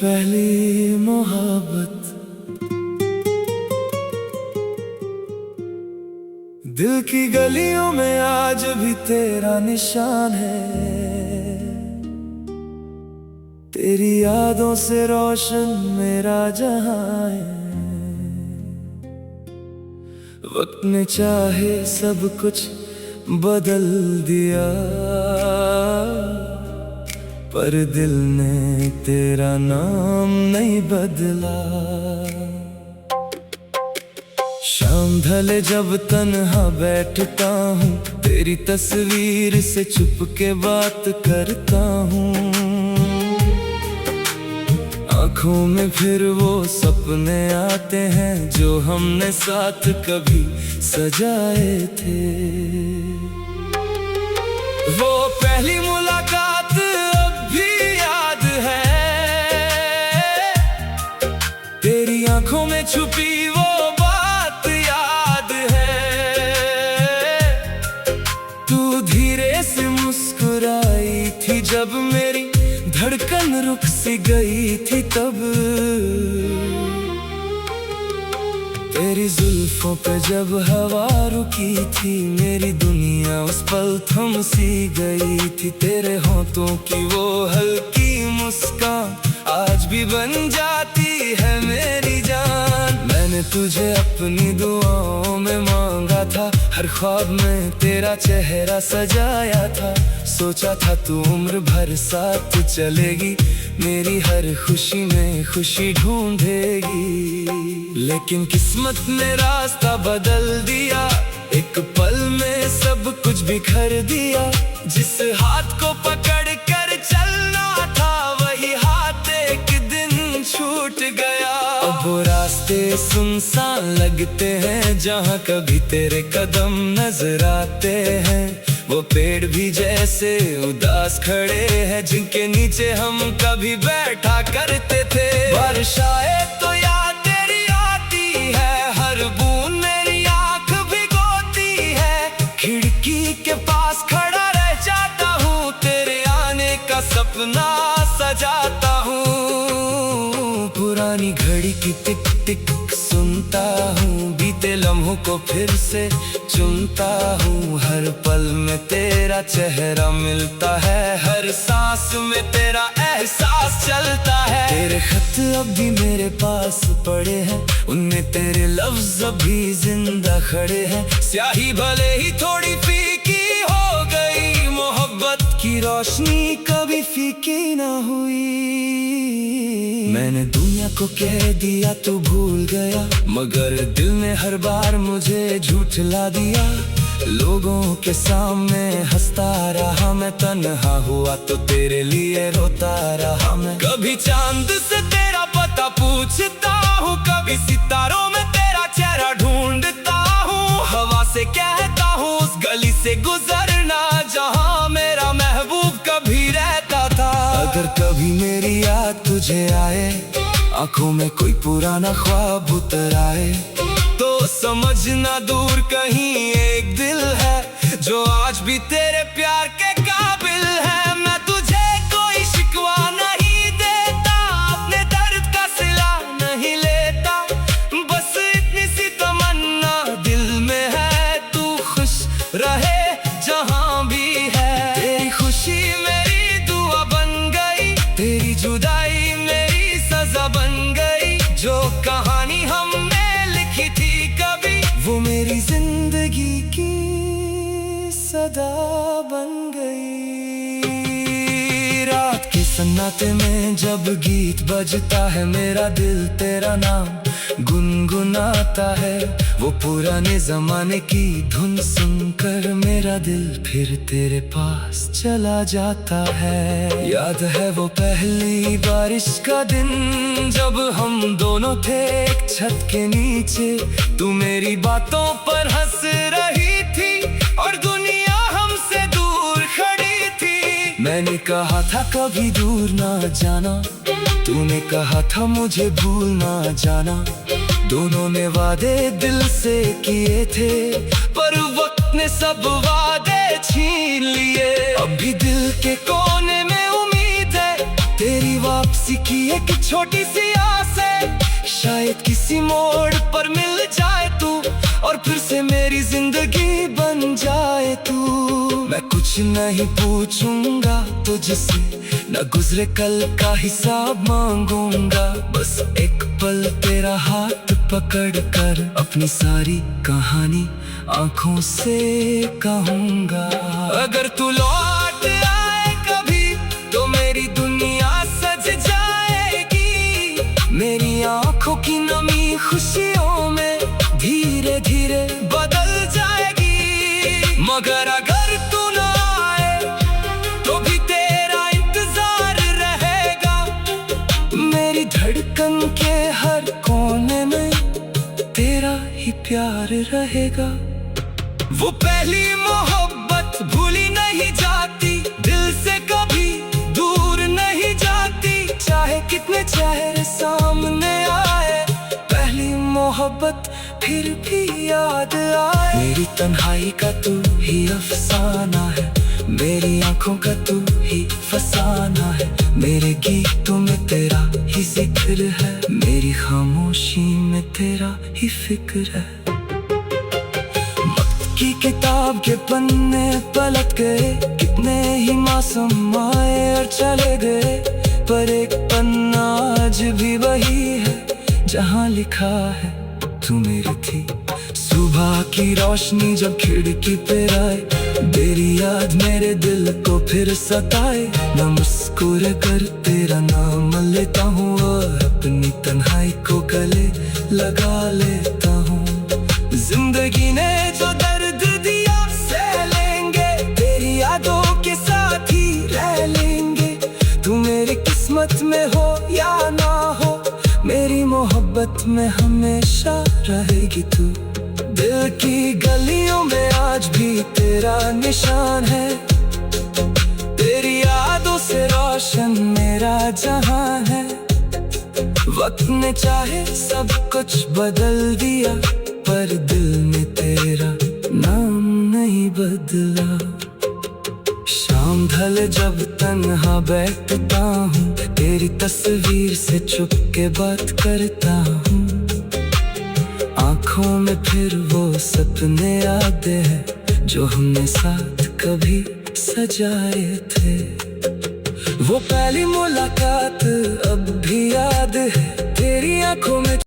पहली मोहब्बत, दिल की गलियों में आज भी तेरा निशान है। तेरी यादों से रोशन मेरा जहां है। वक्त ने चाहे सब कुछ बदल दिया, पर दिल ने तेरा नाम नहीं बदला। शाम ढले जब तन्हा बैठता हूँ, तेरी तस्वीर से छुप के बात करता हूँ। आँखों में फिर वो सपने आते हैं जो हमने साथ कभी सजाए थे। वो पहली मुलाकात अब भी याद है, तेरी आँखों में छुपी वो बात याद है। तू धीरे से मुस्कुराई थी जब मेरी धड़कन रुक सी गई थी तब। तेरी जुल्फों पे जब हवा रुकी थी, मेरी दुनिया उस पल थम सी गई थी। तेरे होठों की वो हल्की मुस्कान आज भी बन जाती है मेरी जान। मैंने तुझे अपनी दुआओं में मांगा था, हर ख्वाब में तेरा चेहरा सजाया था। सोचा था तू उम्र भर साथ चलेगी, मेरी हर खुशी में खुशी ढूंढेगी। लेकिन किस्मत ने रास्ता बदल दिया, एक पल में सब कुछ बिखर दिया। जिस हाथ को पकड़ कर चलना था, वही हाथ एक दिन छूट गया। अब वो रास्ते सुनसान लगते हैं, जहाँ कभी तेरे कदम नजर आते हैं। वो पेड़ भी जैसे उदास खड़े हैं, जिनके नीचे हम कभी बैठा करते थे। बारिश आए तो याद तेरी आती है, हर बूंद मेरी आँख भिगोती है। खिड़की के पास खड़ा रह जाता हूँ, तेरे आने का सपना सजाता हूँ। पुरानी घड़ी की टिक टिक सुनता हूँ, बीते लम्हों को फिर से चुनता हूँ। हर पल में तेरा चेहरा मिलता है, हर सांस में तेरा एहसास चलता है। तेरे खत अब भी मेरे पास पड़े हैं, उनमें तेरे लफ्ज अभी जिंदा खड़े हैं। स्याही भले ही थोड़ी फीकी हो गई, मोहब्बत की रोशनी कभी फीकी ना हुई। मैंने दुनिया को कह दिया तू भूल गया, मगर दिल ने हर बार मुझे झूठला दिया। लोगों के सामने हंसता रहा मैं, तन्हा हुआ तो तेरे लिए रोता रहा मैं। कभी चांद से तेरा पता पूछता हूँ, कभी सितारों में तेरा चेहरा ढूंढता हूँ। हवा से कहता हूँ उस गली से गुजरना, जहाँ मेरा महबूब कभी रहता था। अगर कभी मेरी याद तुझे आए, आंखों में कोई पुराना ख्वाब उतर आए, तो समझना दूर कहीं एक दिल है जो आज भी तेरे प्यार के काबिल है। मैं तुझे कोई शिकवा नहीं देता, अपने दर्द का सिला नहीं लेता। बस इतनी सी तमन्ना दिल में है, तू खुश रहे जहां भी है। तेरी खुशी मेरी दुआ बन गई, तेरी जुदाई मेरी सजा बन गई। जो कहानी हमने लिखी थी कभी, वो मेरी जिंदगी की सदा बन गई। रात के सन्नाटे में जब गीत बजता है, मेरा दिल तेरा नाम गुनगुनाता है। वो पुराने जमाने की धुन सुनकर मेरा दिल फिर तेरे पास चला जाता है। याद है वो पहली बारिश का दिन, जब हम दोनों थे एक छत के नीचे। तू मेरी बातों पर हंस रही थी और दुनिया हमसे दूर खड़ी थी। मैंने कहा था कभी दूर ना जाना, तूने कहा था मुझे भूल ना जाना। दोनों ने वादे दिल से किए थे, पर वक्त ने सब वादे छीन लिए। अब भी दिल के कोने में उम्मीद है, तेरी वापसी की एक छोटी सी आस है, शायद किसी मोड़ पर मिल जाए तू और फिर से मेरी जिंदगी बन जाए तू। मैं कुछ नहीं पूछूंगा तुझसे, न गुजरे कल का हिसाब मांगूंगा, बस एक पल तेरा हाथ पकड़ कर अपनी सारी कहानी आंखों से कहूंगा। अगर तू लौट आए कभी तो मेरी दुनिया सज जाएगी, मेरी आंखों की नमी खुशियों में धीरे धीरे बदल जाएगी। मगर अगर तू ना आए तो भी तेरा इंतजार रहेगा, मेरी धड़कन के हर कोने में तेरा ही प्यार रहेगा। वो पहली मोहब्बत भूली नहीं जाती, दिल से कभी दूर नहीं जाती, चाहे कितने चेहरे सामने आए, पहली मोहब्बत फिर भी याद आए। मेरी तन्हाई का तू ही अफसाना है, मेरी आंखों का तू ही फसाना है, मेरे गीतों में तेरा ही जिक्र है, मेरी खामोशी में तेरा ही फिक्र है। वक्त की किताब के पन्ने पलट गए, कितने ही मासूम आए और चले गए, पर एक पन्ना आज भी वही है जहाँ लिखा है तू मेरी थी। सुबह की रोशनी जब खिड़की पे आए, तेरी याद मेरे दिल को फिर सताए, मैं मुस्कुरा कर तेरा नाम लेता हूँ और अपनी तन्हाई को गले लगा लेता हूँ। जिंदगी ने जो दर्द दिया सह लेंगे, तेरी यादों के साथ ही रह लेंगे, तू मेरी किस्मत में हो या ना हो, मेरी मोहब्बत में हमेशा रहेगी तू। दिल की गलियों में आज भी तेरा निशान है, तेरी यादों से रोशन मेरा जहां है। वक्त ने चाहे सब कुछ बदल दिया, पर दिल में तेरा नाम नहीं बदला। शाम ढले जब तन्हा बैठता हूँ, तेरी तस्वीर से छुप के बात करता हूँ, आँखों में फिर वो सपने आते हैं जो हमने साथ कभी सजाए थे। वो पहली मुलाकात अब भी याद है, तेरी आँखों में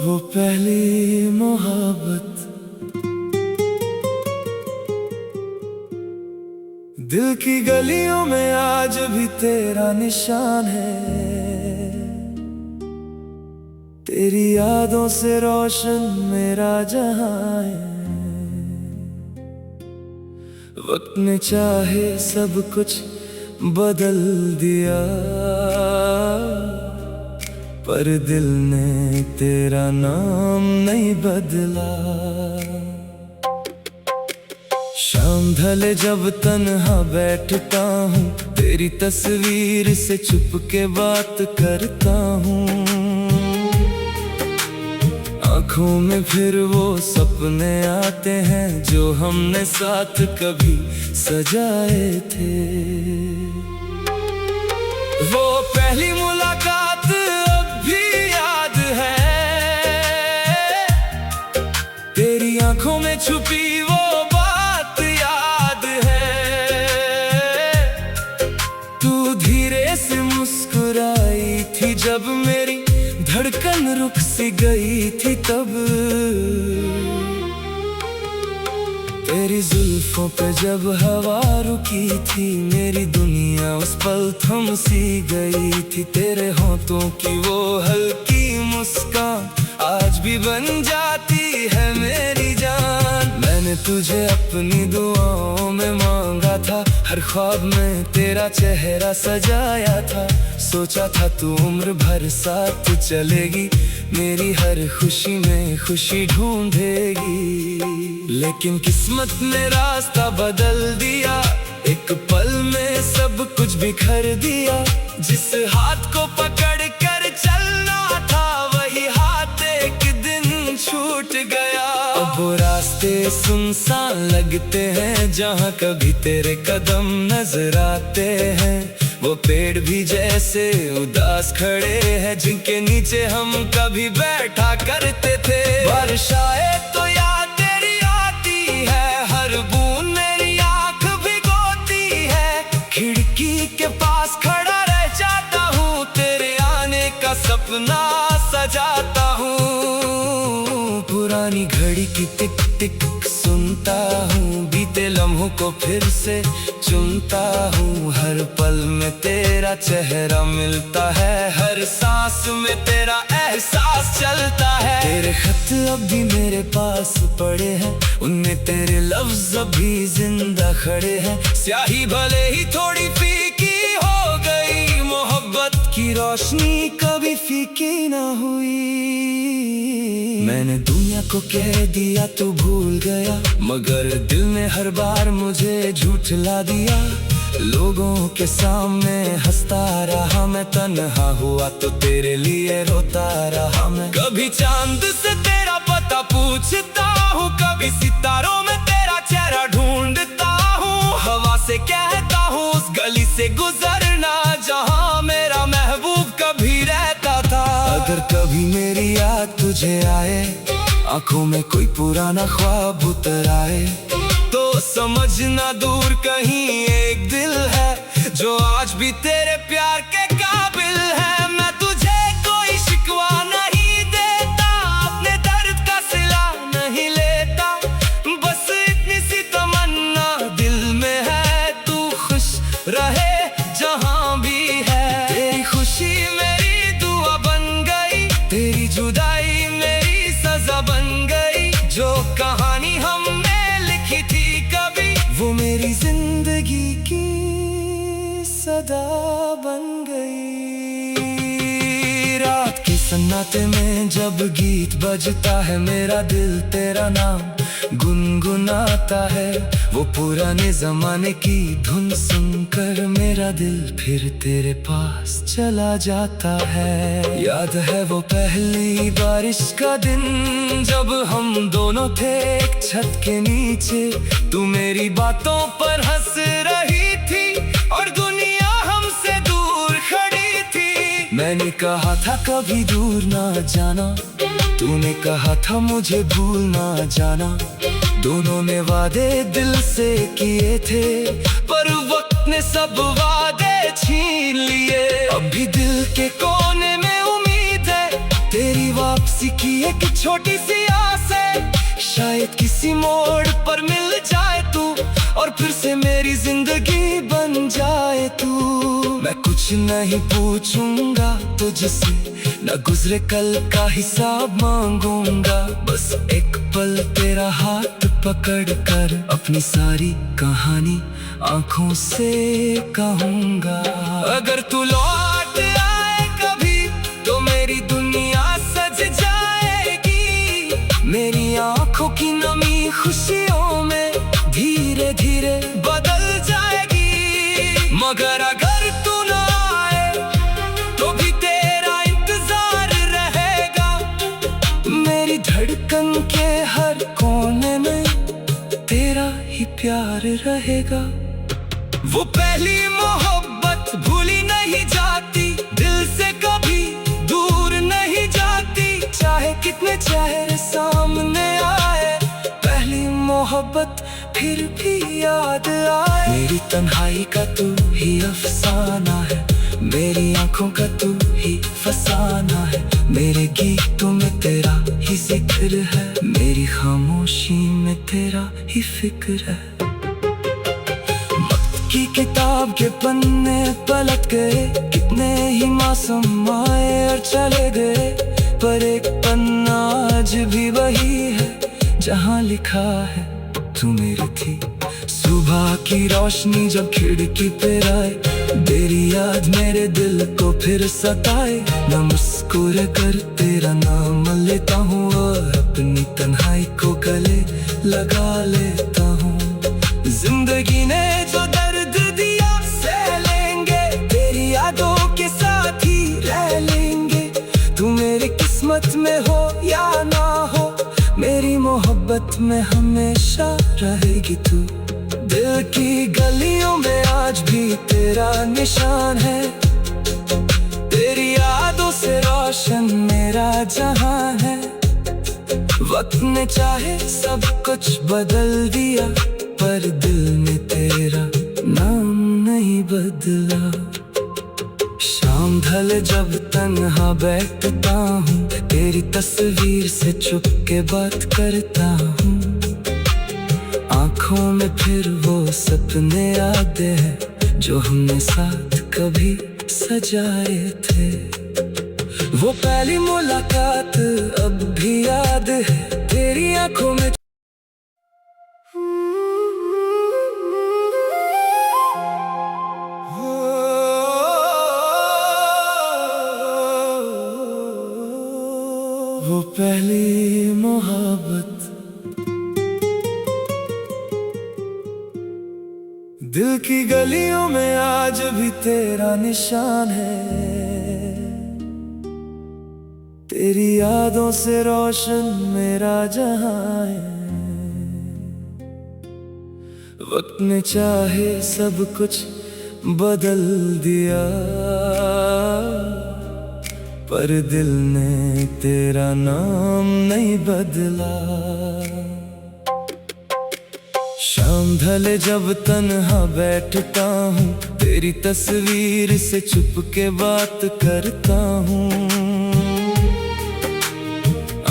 वो पहली मोहब्बत। दिल की गलियों में आज भी तेरा निशान है, तेरी यादों से रोशन मेरा जहां है। वक्त ने चाहे सब कुछ बदल दिया, पर दिल ने तेरा नाम नहीं बदला। शाम ढले जब तन्हा बैठता हूँ, तेरी तस्वीर से छुप के बात करता हूँ, आँखों में फिर वो सपने आते हैं जो हमने साथ कभी सजाए थे। वो पहली मुलाकात अब भी याद है, तेरी आँखों में छुपी वो बात याद है। तू धीरे से मुस्कुराई थी जब मेरी धड़कन रुक सी गई थी तब, तेरी जुल्फों पे जब हवा रुकी थी, मेरी दुनिया उस पल थम सी गई थी। तेरे होठों की वो हल्की मुस्कान आज भी बन जाती है मेरी जान। मैंने तुझे अपनी दुआओं में मांगा था, हर ख्वाब में तेरा चेहरा सजाया था, सोचा था तू उम्र भर साथ चलेगी, मेरी हर खुशी में खुशी ढूंढेगी। लेकिन किस्मत ने रास्ता बदल दिया, एक पल में सब कुछ बिखर दिया। जिस हाथ को पकड़ कर चलना था, वही हाथ रास्ते सुनसान लगते हैं, जहाँ कभी तेरे कदम नजर आते हैं। वो पेड़ भी जैसे उदास खड़े हैं, जिनके नीचे हम कभी बैठा करते थे। बारिश आए तो याद तेरी आती है, हर बूंद मेरी आँख भिगोती है। खिड़की के पास खड़ा रह जाता हूँ, तेरे आने का सपना सजाता हूँ। पुरानी घड़ी की टिक टिक सुनता हूँ, बीते लम्हों को फिर से चुनता हूँ। हर पल में तेरा चेहरा मिलता है, हर सांस में तेरा एहसास चलता है। तेरे खत अब भी मेरे पास पड़े हैं, उनमें तेरे लफ्ज अभी जिंदा खड़े हैं। स्याही भले ही थोड़ी फीकी हो गई, मोहब्बत की रोशनी कभी फीकी ना हुई। मैंने दुनिया को कह दिया तू भूल गया, मगर दिल ने हर बार मुझे झूठला दिया। लोगों के सामने हंसता रहा मैं, तन्हा हुआ तो तेरे लिए रोता रहा मैं। कभी चांद से तेरा पता पूछता हूँ, कभी सितारों में तेरा चेहरा ढूंढता हूँ। हवा से कहता हूँ उस गली से गुजरना, जहाँ मेरा महबूब कभी रहता था। अगर कभी मेरी याद तुझे आए, आंखों में कोई पुराना ख्वाब उतर आए, तो समझना दूर कहीं एक दिल है, जो आज भी तेरे प्यार के काबिल है। मैं तुझे कोई शिकवा नहीं देता, अपने दर्द का सिला नहीं लेता। बस इतनी सी तमन्ना दिल में है, तू खुश रहे जहां भी है। तेरी खुशी मेरी दुआ बन गई, तेरी जुदाई मेरी सजा बन गई। जो कहानी हमने लिखी थी कभी, वो मेरी जिंदगी की सदा बन गई। रात के सन्नाटे में जब गीत बजता है, मेरा दिल तेरा नाम गुनगुनाता है। वो पुराने जमाने की धुन सुनकर मेरा दिल फिर तेरे पास चला जाता है। याद है वो पहली बारिश का दिन, जब हम दोनों थे एक छत के नीचे। तू मेरी बातों पर हंस रही थी और दुनिया हमसे दूर खड़ी थी। मैंने कहा था कभी दूर ना जाना, तूने कहा था मुझे भूल ना जाना। दोनों ने वादे दिल से किए थे, पर वक्त ने सब वादे छीन लिए। अभी दिल के कोने में उम्मीद है, तेरी वापसी की एक छोटी सी आस है। शायद किसी मोड़ पर मिल जाए तू, और फिर से मेरी जिंदगी बन जाए तू। मैं कुछ नहीं पूछूंगा तुझसे, न गुजरे कल का हिसाब मांगूंगा। बस एक पल तेरा हाथ पकड़ कर अपनी सारी कहानी आंखों से कहूंगा। अगर तू लौट आए कभी, तो मेरी दुनिया सज जाएगी। मेरी आंखों की नमी खुशियों में धीरे धीरे बदल जाएगी। मगर अगर तू ना आए, तो भी तेरा इंतजार रहेगा। मेरी धड़कन के हर कोने में तेरा ही प्यार रहेगा। वो पहली मोहब्बत भूली नहीं जाती, दिल से कभी दूर नहीं जाती। चाहे कितने चेहरे सामने आए, पहली मोहब्बत फिर भी याद आए। मेरी तन्हाई का तू ही अफसाना है, मेरी आंखों का तू ही फसाना है। मेरे गीतों में तेरा ही जिक्र है, मेरी खामोशी में तेरा ही फिक्र है। वक्त की किताब के पन्ने पलट गए, कितने ही मौसम आए और चले गए, पर एक पन्ना आज भी वही है, जहाँ लिखा है तू मेरी थी। सुबह की रोशनी जब खिड़की पे आए, तेरी याद मेरे दिल को फिर सताए। मैं मुस्कुरा कर तेरा नाम लेता हूँ, और अपनी तन्हाई को गले लगा लेता हूँ। जिंदगी ने जो दर्द दिया सह लेंगे, तेरी यादों के साथ ही रह लेंगे। तू मेरी किस्मत में हो या ना हो, मेरी मोहब्बत मोहब्बत में हमेशा रहेगी तू। दिल की गलियों में आज भी तेरा निशान है, तेरी यादों से रोशन मेरा जहां है। वक्त ने चाहे सब कुछ बदल दिया, पर दिल ने तेरा नाम नहीं बदला। शाम ढल जब तन्हा बैठता हूँ, तेरी तस्वीर से चुप के बात करता हूँ। आँखों में फिर वो सपने आते हैं जो हमने साथ कभी सजाए थे। वो पहली मुलाकात अब भी याद है, तेरी आँखों में। वो पहली मोहब्बत, दिल की गलियों में आज भी तेरा निशान है, तेरी यादों से रोशन मेरा जहां है। वक्त ने चाहे सब कुछ बदल दिया, पर दिल ने तेरा नाम नहीं बदला। शाम ढले जब तन्हा बैठता हूँ, तेरी तस्वीर से चुप के बात करता हूँ।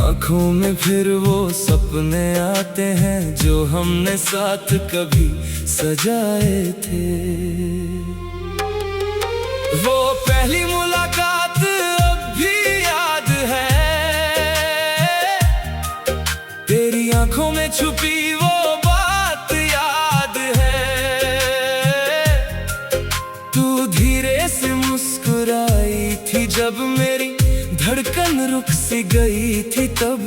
आँखों में फिर वो सपने आते हैं जो हमने साथ कभी सजाए थे। वो पहली मुलाकात अब भी याद है, तेरी आँखों में छुपी वो बात याद है। तू धीरे से मुस्कुराई थी जब मेरी धड़कन रुक सी गई थी तब।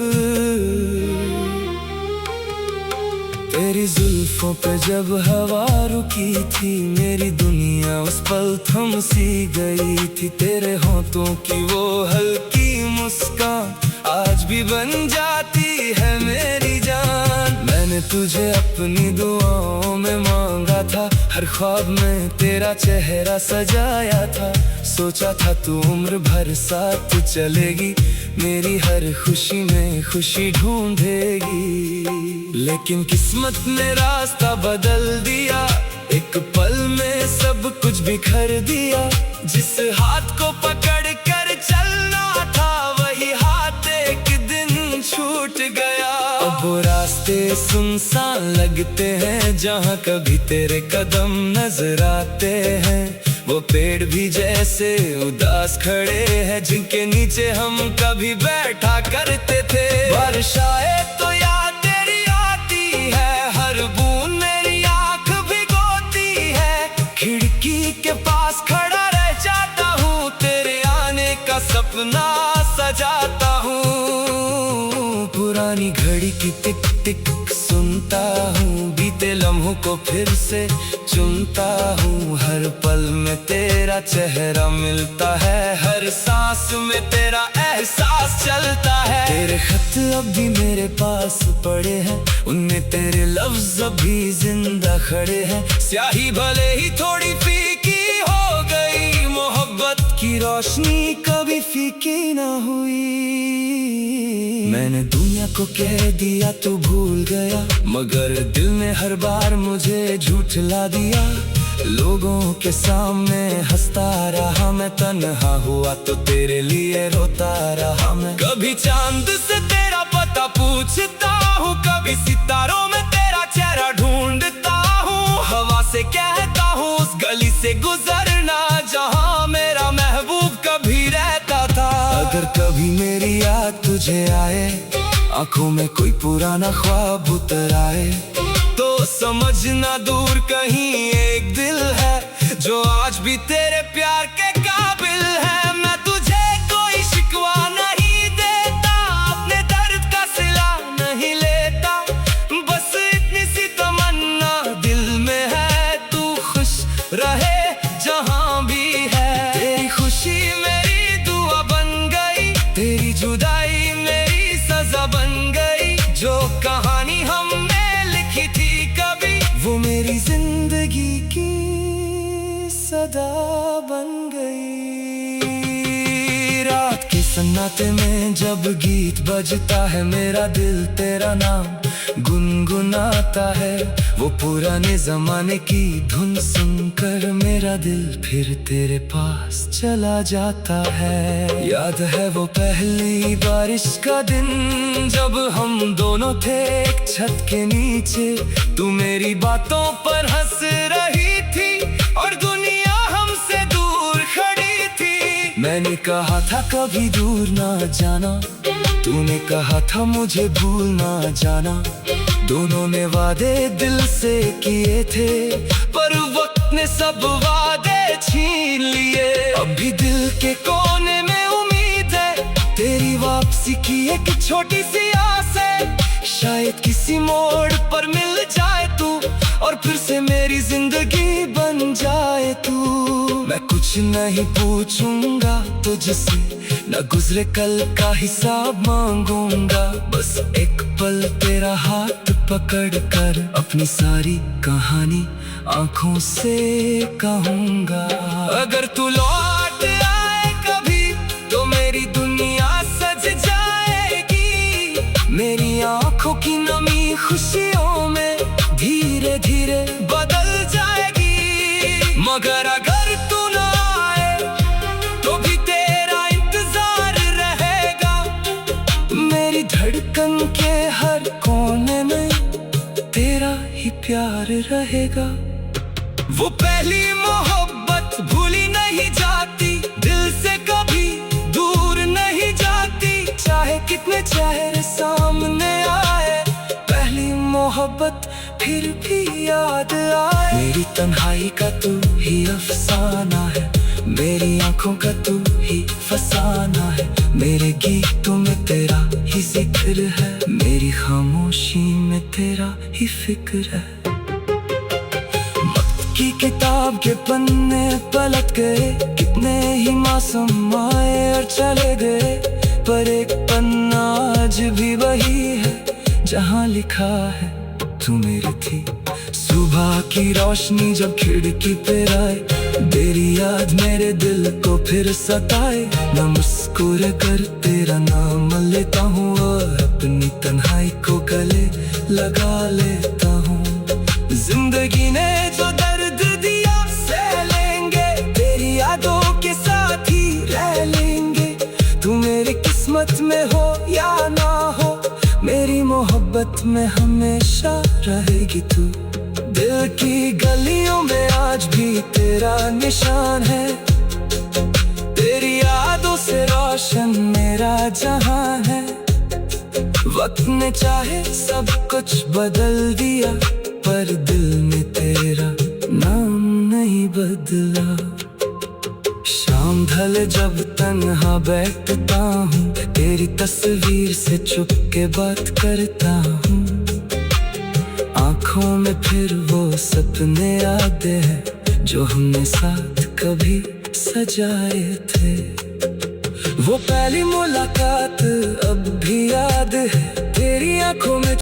तेरी जुल्फों पे जब हवा रुकी थी, मेरी दुनिया उस पल थम सी गई थी। तेरे होठों की वो हल्की मुस्कान आज भी बन जाती है मेरी जान। मैंने तुझे अपनी दुआओं में मांगा था, हर ख्वाब में तेरा चेहरा सजाया था। सोचा था तू उम्र भर साथ चलेगी, मेरी हर खुशी में खुशी ढूंढेगी। लेकिन किस्मत ने रास्ता बदल दिया, एक पल में सब कुछ बिखर दिया। जिस हाथ को पकड़ कर चलना था, वही हाथ एक दिन छूट गया। अब वो रास्ते सुनसान लगते हैं, जहाँ कभी तेरे कदम नजर आते हैं। वो पेड़ भी जैसे उदास खड़े हैं, जिनके नीचे हम कभी बैठा करते थे। बारिश आए तो याद तेरी आती है, हर बूंद मेरी आँख भिगोती है। खिड़की के पास खड़ा रह जाता हूँ, तेरे आने का सपना सजाता हूँ। पुरानी घड़ी की टिक टिक सुनता हूँ, बीते लम्हों को फिर से चुनता हूँ। हर पल में तेरा चेहरा मिलता है, हर सांस में तेरा एहसास चलता है। तेरे खत अब भी मेरे पास पड़े हैं, उनमें तेरे लफ्ज अभी जिंदा खड़े हैं। स्याही भले ही थोड़ी फीकी हो गई, मोहब्बत की रोशनी कभी फीकी ना हुई। मैंने दुनिया को कह दिया तू भूल गया, मगर दिल ने हर बार मुझे झूठला दिया। लोगों के सामने हंसता रहा मैं, तन्हा हुआ तो तेरे लिए रोता रहा मैं। कभी चांद से तेरा पता पूछता हूँ, कभी सितारों में तेरा चेहरा ढूंढता हूँ। हवा से कहता हूँ उस गली से गुजरना, जहाँ मेरा महबूब कभी रहता था। अगर कभी मेरी याद तुझे आए, आंखों में कोई पुराना ख्वाब उतर आए, तो समझना दूर कहीं एक दिल है, जो आज भी तेरे प्यार के काबिल है। मैं तुझे कोई शिकवा नहीं देता, अपने दर्द का सिला नहीं लेता। बस इतनी सी तमन्ना दिल में है, तू खुश रहे जहां भी है। तेरी खुशी मेरी दुआ बन गई, तेरी जुदाई मेरी सजा बन गई। जो कहानी सदा बन गई। रात के सन्नाटे में जब गीत बजता है, मेरा दिल तेरा नाम गुनगुनाता है। वो पुराने जमाने की धुन सुनकर मेरा दिल फिर तेरे पास चला जाता है। याद है वो पहली बारिश का दिन, जब हम दोनों थे एक छत के नीचे। तू मेरी बातों पर हंस रही थी और दुनिया हमसे दूर खड़ी थी। मैंने कहा था कभी दूर ना जाना, तूने कहा था मुझे भूल ना जाना। दोनों ने वादे दिल से किए थे, पर वक्त ने सब वादे छीन लिए। अभी दिल के कोने में उम्मीद है, तेरी वापसी की एक छोटी सी आस है। शायद किसी मोड़ पर मिल जाए तू, और फिर से मेरी जिंदगी बन जाए तू। मैं कुछ नहीं पूछूंगा तुझसे, न गुजरे कल का हिसाब मांगूंगा। बस एक पल तेरा हाथ पकड़ कर अपनी सारी कहानी आंखों से कहूंगा। अगर तू लौट आए कभी तो मेरी दुनिया सज जाएगी। मेरी आंखों की नमी खुशियों में धीरे धीरे बदल जाएगी। मगर अगर तू ना आए तो भी तेरा इंतजार रहेगा। मेरी धड़कन के हर कोने में तेरा ही प्यार रहेगा। वो पहली मोहब्बत भूली नहीं जाती, दिल से कभी दूर नहीं जाती। चाहे कितने चेहरे सामने आए, पहली मोहब्बत फिर भी याद आए। मेरी तन्हाई का तू ही अफसाना है, मेरी आंखों का तू ही फसाना है। मेरे गीतों में तेरा ही जिक्र है, मेरी खामोशी में तेरा ही फिक्र है। वक्त की किताब के पन्ने पलट गए, कितने ही मासूम आए और चले गए। पर एक पन्ना आज भी वही है, जहाँ लिखा है तू मेरी थी। सुबह की रोशनी जब खिड़की पे आए, तेरी याद मेरे दिल को फिर सताए। मैं मुस्कुरा कर तेरा नाम लेता हूँ और अपनी तन्हाई को गले लगा लेता हूँ। जिंदगी ने जो दर्द दिया सह लेंगे, तेरी यादों के साथ ही रह लेंगे। तू मेरी किस्मत में हो या ना हो, मेरी मोहब्बत में हमेशा रहेगी तू। दिल की गलियों में आज भी तेरा निशान है, तेरी यादों से रोशन मेरा जहां है। वक्त ने चाहे सब कुछ बदल दिया, पर दिल में तेरा नाम नहीं बदला। शाम ढले जब तन्हा बैठता हूँ, तेरी तस्वीर से चुप के बात करता हूँ। आँखों में फिर वो सपने आते हैं, जो हमने साथ कभी सजाए थे। वो पहली मुलाकात अब भी याद है, तेरी आँखों में